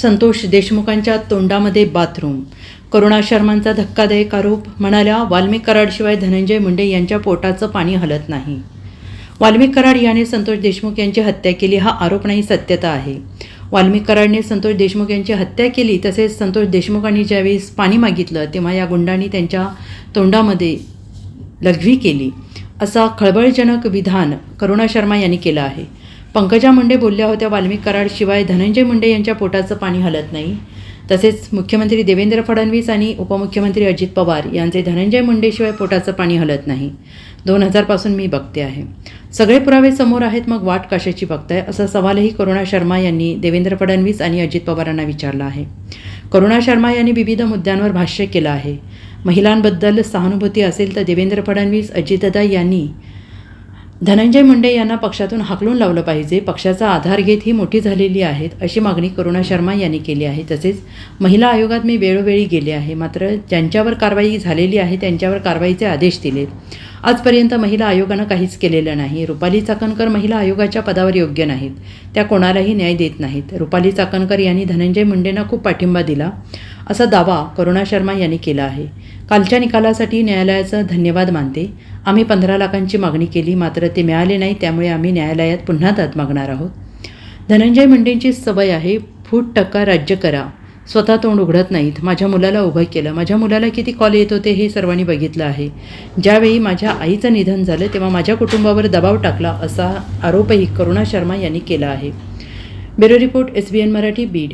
संतोष देशमुखांच्या तोंडामध्ये बाथरूम. करुणा शर्मांचा धक्कादायक आरोप. म्हणाल्या, वाल्मिक कराडशिवाय धनंजय मुंडे यांच्या पोटाचं पाणी हलत नाही. वाल्मिक कराड याने संतोष देशमुख यांची हत्या केली हा आरोप नाही, सत्यता आहे. वाल्मिक कराडने संतोष देशमुख यांची हत्या केली. तसेच संतोष देशमुखांनी ज्यावेळेस पाणी मागितलं तेव्हा या गुंडांनी त्यांच्या तोंडामध्ये लघवी केली, असा खळबळजनक विधान करुणा शर्मा यांनी केलं आहे. पंकजा मुंडे बोलल्या होत्या, वाल्मिक कराडशिवाय धनंजय मुंडे यांच्या पोटाचं पाणी हलत नाही. तसेच मुख्यमंत्री देवेंद्र फडणवीस आणि उपमुख्यमंत्री अजित पवार यांचे धनंजय मुंडेशिवाय पोटाचं पाणी हलत नाही. 2000 पासून मी बघते आहे. सगळे पुरावे समोर आहेत, मग वाट कशाची बघताय, असा सवालही करुणा शर्मा यांनी देवेंद्र फडणवीस आणि अजित पवारांना विचारला आहे. करुणा शर्मा यांनी विविध मुद्द्यांवर भाष्य केलं आहे. महिलांबद्दल सहानुभूती असेल तर देवेंद्र फडणवीस, अजितदादा यांनी धनंजय मुंडे यांना पक्षातून हाकलून लावलं पाहिजे. पक्षाचा आधार घेत ही मोठी झालेली आहेत, अशी मागणी करुणा शर्मा यांनी केली आहे. तसेच महिला आयोगात मी वेळोवेळी गेले आहे, मात्र ज्यांच्यावर कारवाई झालेली आहे त्यांच्यावर कारवाईचे आदेश दिलेत. आजपर्यंत महिला आयोगानं काहीच केलेलं नाही. रुपाली चाकणकर महिला आयोगाच्या पदावर योग्य नाहीत, त्या कोणालाही न्याय देत नाहीत. रुपाली चाकणकर यांनी धनंजय मुंडेंना खूप पाठिंबा दिला, असा दावा करुणा शर्मा यांनी केला आहे. कालच्या निकालासाठी न्यायालयाचं धन्यवाद मानते. आम्ही 15 लाखांची मागणी केली, मात्र ते मिळाले नाही, त्यामुळे आम्ही न्यायालयात पुन्हा दाद मागणार आहोत. धनंजय मुंडेंची सवय आहे, फूट टक्का राज्य करा, स्वतः तोंड उघडत नाहीत. माझ्या मुलाला उभं केलं. माझ्या मुलाला किती कॉल येत होते हे सर्वांनी बघितलं आहे. ज्यावेळी माझ्या आईचं निधन झालं तेव्हा माझ्या कुटुंबावर दबाव टाकला, असा आरोपही करुणा शर्मा यांनी केला आहे. Bureau report, SBN Marathi, Beed.